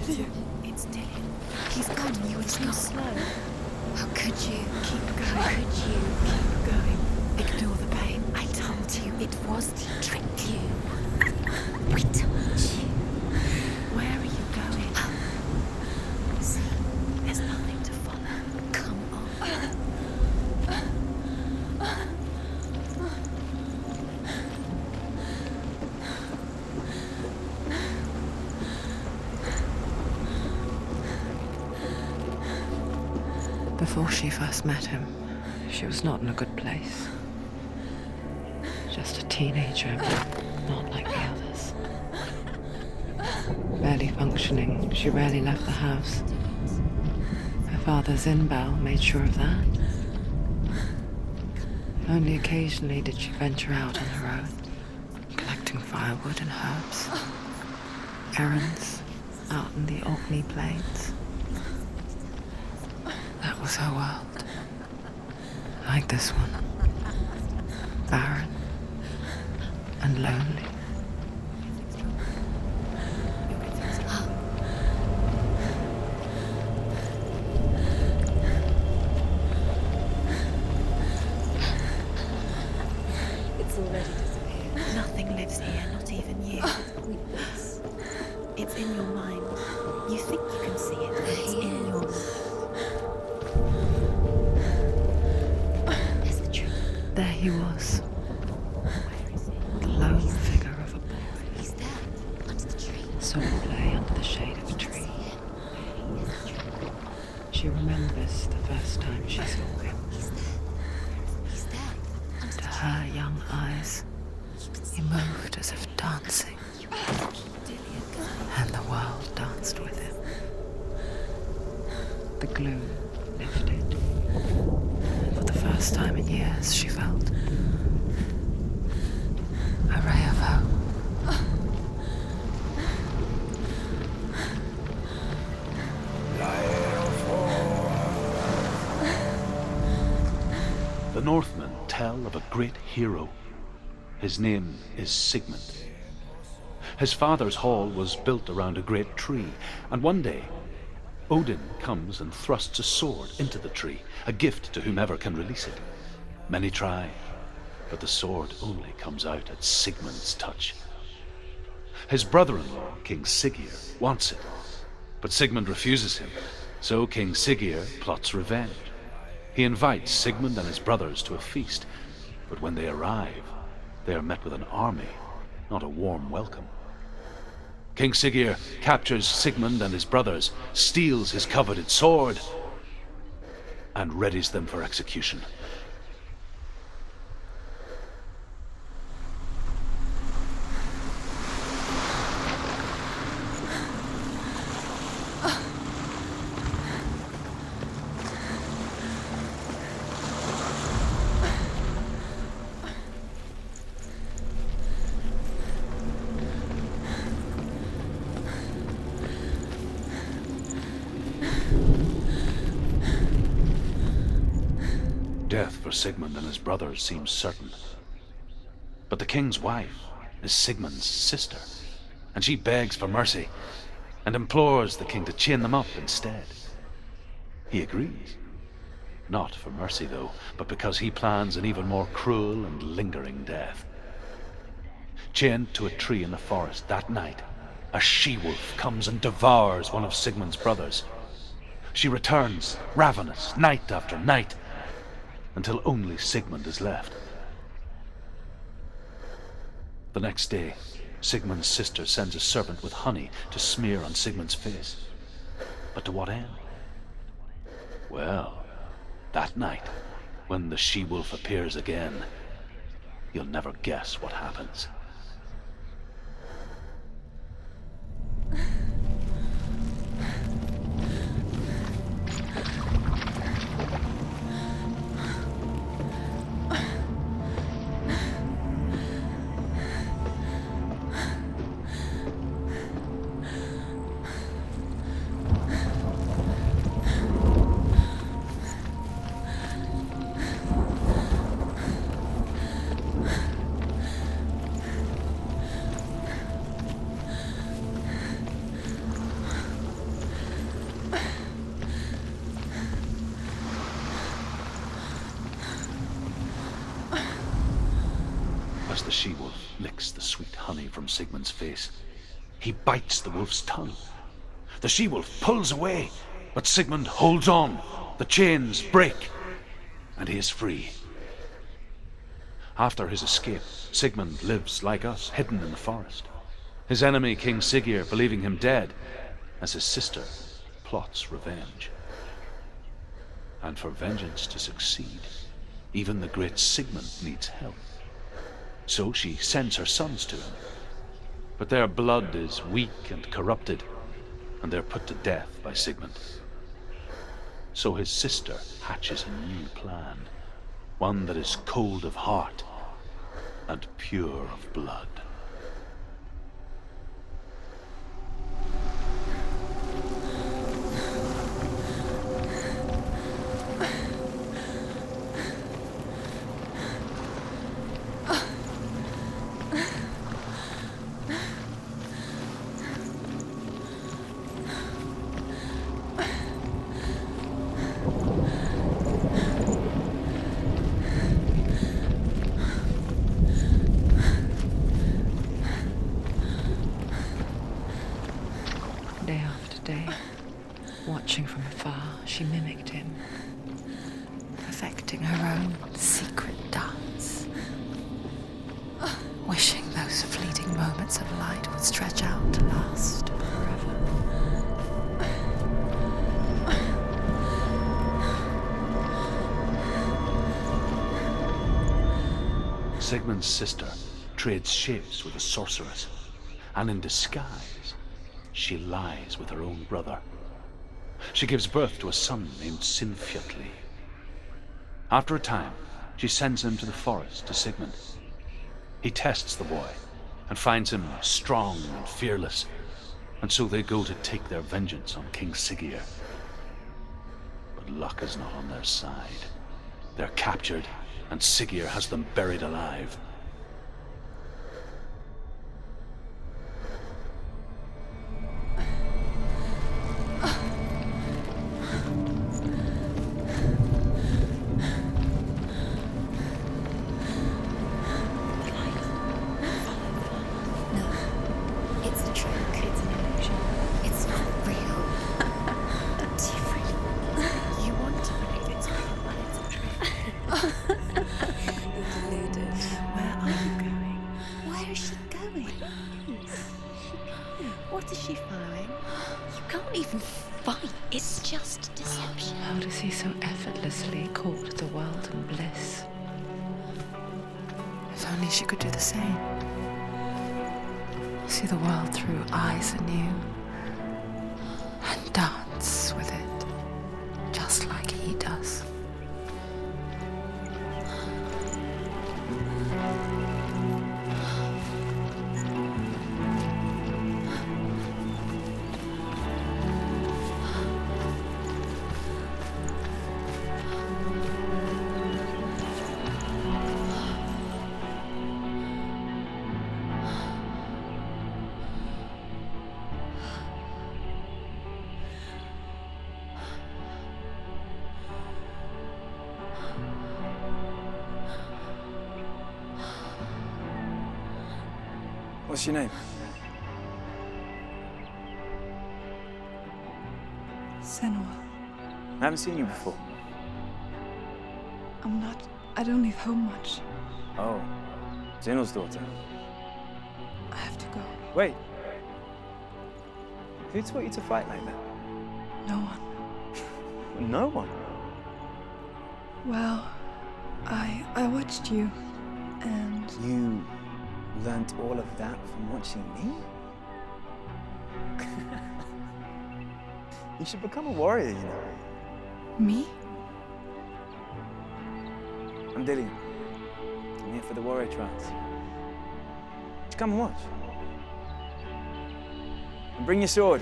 It's Dylan. He's gone. You were too slow. How could you? Keep going. How could you? Keep going. Ignore the pain. I told you it was to trick you. I told you. Where are you going? See, There's nothing to follow. come on. Before she first met him, she was not in a good place. Just a teenager, but not like the others. Barely functioning, she rarely left the house. Her father's in-bell made sure of that. Only occasionally did she venture out on her own, collecting firewood and herbs. Errands out in the Orkney Plains. That was her world. Like this one. Barren and lonely. It's already disappeared. Nothing lives here, not even you. Weakness. It's in your mind. You think you can see it, but it's in your mind. There's the tree. There he was. Where is it? The lone figure of a boy. He's there, under the tree. Soul lay under the shade of a tree. She remembers the first time she saw him. He's there. He's there, under To the her young eyes, he moved as if dancing, tree. Dillian, go. and the world danced with him. The gloom lifted. For the first time in years, she felt a ray of hope. The Northmen tell of a great hero. His name is Sigmund. His father's hall was built around a great tree, and one day, Odin comes and thrusts a sword into the tree, a gift to whomever can release it. Many try, but the sword only comes out at Sigmund's touch. His brother-in-law, King Siggeir, wants it, but Sigmund refuses him, so King Siggeir plots revenge. He invites Sigmund and his brothers to a feast, but when they arrive, they are met with an army, not a warm welcome. King Siggeir captures Sigmund and his brothers, steals his coveted sword, and readies them for execution. Death for Sigmund and his brothers seems certain. But the king's wife is Sigmund's sister, and she begs for mercy and implores the king to chain them up instead. He agrees. Not for mercy, though, but because he plans an even more cruel and lingering death. Chained to a tree in the forest that night, a she-wolf comes and devours one of Sigmund's brothers. She returns, ravenous, night after night, until only Sigmund is left. The next day, Sigmund's sister sends a servant with honey to smear on Sigmund's face. But to what end? Well, that night, when the she-wolf appears again, you'll never guess what happens. as the she-wolf licks the sweet honey from Sigmund's face. He bites the wolf's tongue. The she-wolf pulls away, but Sigmund holds on. The chains break, and he is free. After his escape, Sigmund lives like us, hidden in the forest. His enemy, King Siggeir, believing him dead, as his sister plots revenge. And for vengeance to succeed, even the great Sigmund needs help. So she sends her sons to him. But their blood is weak and corrupted, and they're put to death by Sigmund. So his sister hatches a new plan, one that is cold of heart and pure of blood. Day after day, watching from afar, she mimicked him, perfecting her own secret dance, wishing those fleeting moments of light would stretch out to last forever. Sigmund's sister trades shapes with a sorceress, and in disguise, she lies with her own brother. She gives birth to a son named Sinfjotli. After a time, she sends him to the forest to Sigmund. He tests the boy and finds him strong and fearless, and so they go to take their vengeance on King Siggeir. But luck is not on their side. They're captured, and Siggeir has them buried alive. It's a trick. It's an illusion. It's not real. Different. You want to believe it's real, but it's a trick. You're deluded. Where are you going? Where is she going? What is she following? You can't even fight. It's just deception. How does he so effortlessly court the world and bliss? If only she could do the same. See the world through eyes anew and dance with it, just like he does. What's your name? Senua. I haven't seen you before. I don't leave home much. Oh, Zenua's daughter. I have to go. Wait. Who taught you to fight like that? No one. No one. Well, I watched you, and You learnt all of that from watching me? You should become a warrior, you know. me? I'm Dillian. I'm here for the warrior trials. Just come and watch. And bring your sword.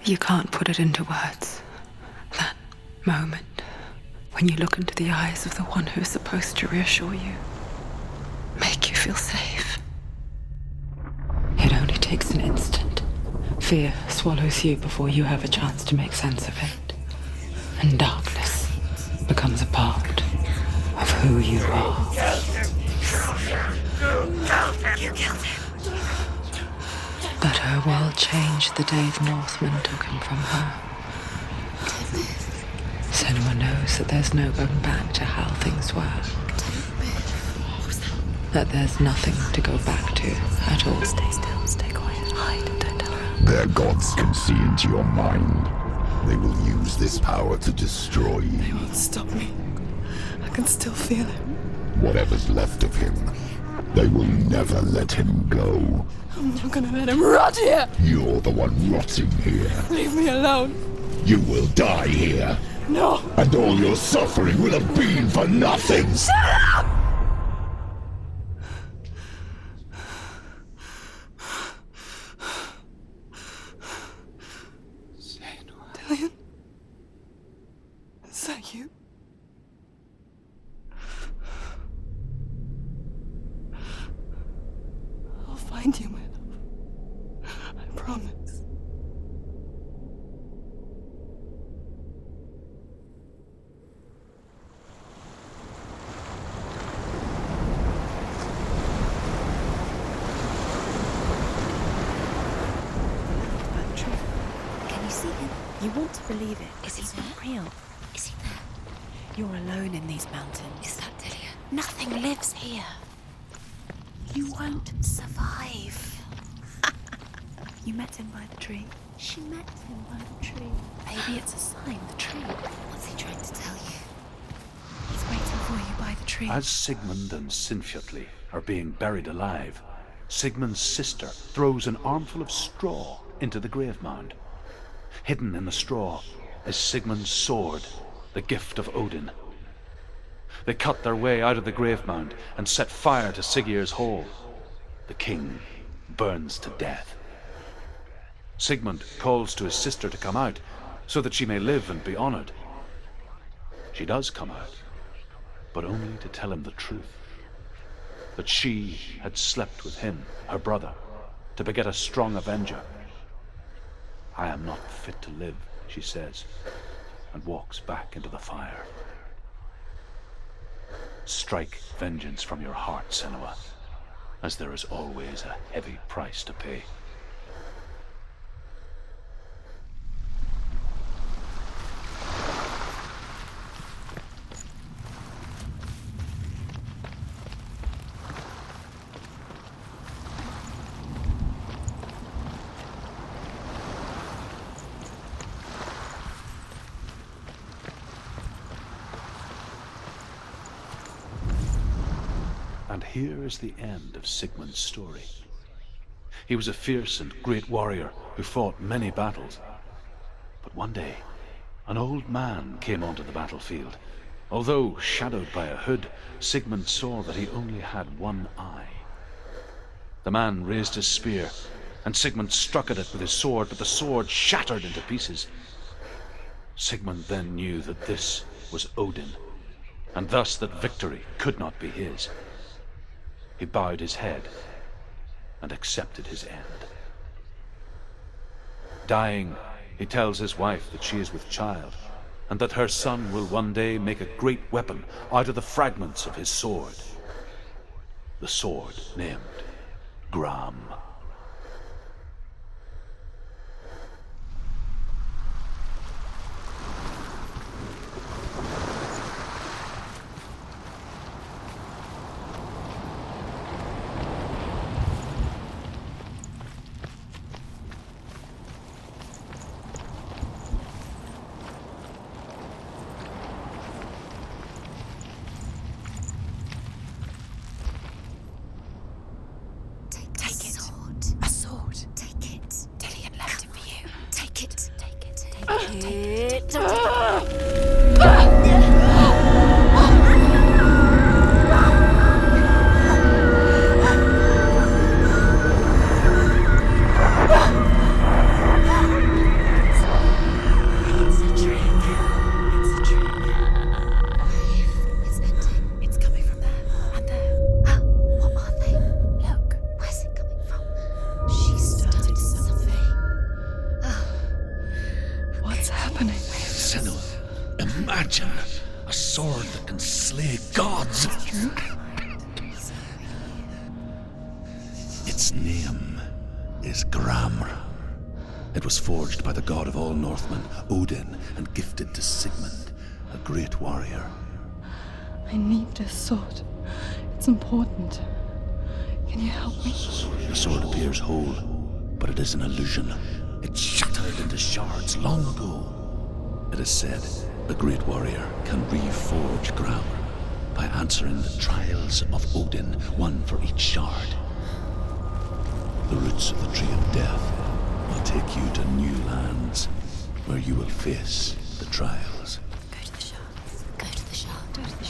You can't put it into words. That moment when you look into the eyes of the one who's supposed to reassure you, make you feel safe. It only takes an instant. Fear swallows you before you have a chance to make sense of it. And darkness becomes a part of who you are. You killed him. But her world changed the day the Northmen took him from her. Senua knows that there's no going back to how things were. That there's nothing to go back to at all. Stay still, stay quiet, hide, don't tell her. Their gods can see into your mind. They will use this power to destroy you. They won't stop me. I can still feel it. Whatever's left of him, they will never let him go. I'm not gonna let him rot here. You're the one rotting here. Leave me alone. You will die here. No. And all your suffering will have been for nothing. Shut up! Dillion? Is that you? I'll find you, my love. I promise. About the tree. Can you see him? You want to believe it. Is he He's there? not real. Is he there? You're alone in these mountains. Is that Dillion? Nothing lives here. You won't survive. You met him by the tree. She met him by the tree. Maybe it's a sign, the tree. What's he trying to tell you? He's waiting for you by the tree. As Sigmund and Sinfjotli are being buried alive, Sigmund's sister throws an armful of straw into the grave mound. Hidden in the straw is Sigmund's sword, the gift of Odin. They cut their way out of the grave mound and set fire to Siggeir's hall. The king burns to death. Sigmund calls to his sister to come out so that she may live and be honored. She does come out, but only to tell him the truth. That she had slept with him, her brother, to beget a strong avenger. I am not fit to live, she says, and walks back into the fire. Strike vengeance from your heart, Senua, as there is always a heavy price to pay. And here is the end of Sigmund's story. He was a fierce and great warrior who fought many battles. But one day, an old man came onto the battlefield. Although shadowed by a hood, Sigmund saw that he only had one eye. The man raised his spear, and Sigmund struck at it with his sword, but the sword shattered into pieces. Sigmund then knew that this was Odin, and thus that victory could not be his. He bowed his head and accepted his end. Dying, he tells his wife that she is with child, and that her son will one day make a great weapon out of the fragments of his sword. The sword named Gram. A sword. Take it. Dillion left it for you. Take it. Take it. Take it. It's a trick. It's a trick. It's ending. It's coming from there and there. Oh, what are they? Look. Where's it coming from? She started something. What's happening? Senua, imagine a sword that can slay gods. Its name is Gramr. It was forged by the god of all Northmen, Odin, and gifted to Sigmund, a great warrior. I need this sword. It's important. Can you help me? The sword appears whole, but it is an illusion. It shattered into shards long ago. It is said a great warrior can reforge Gramr by answering the trials of Odin, one for each shard. The roots of the Tree of Death will take you to new lands where you will face the trials. Go to the shard. Go to the shard. Go to the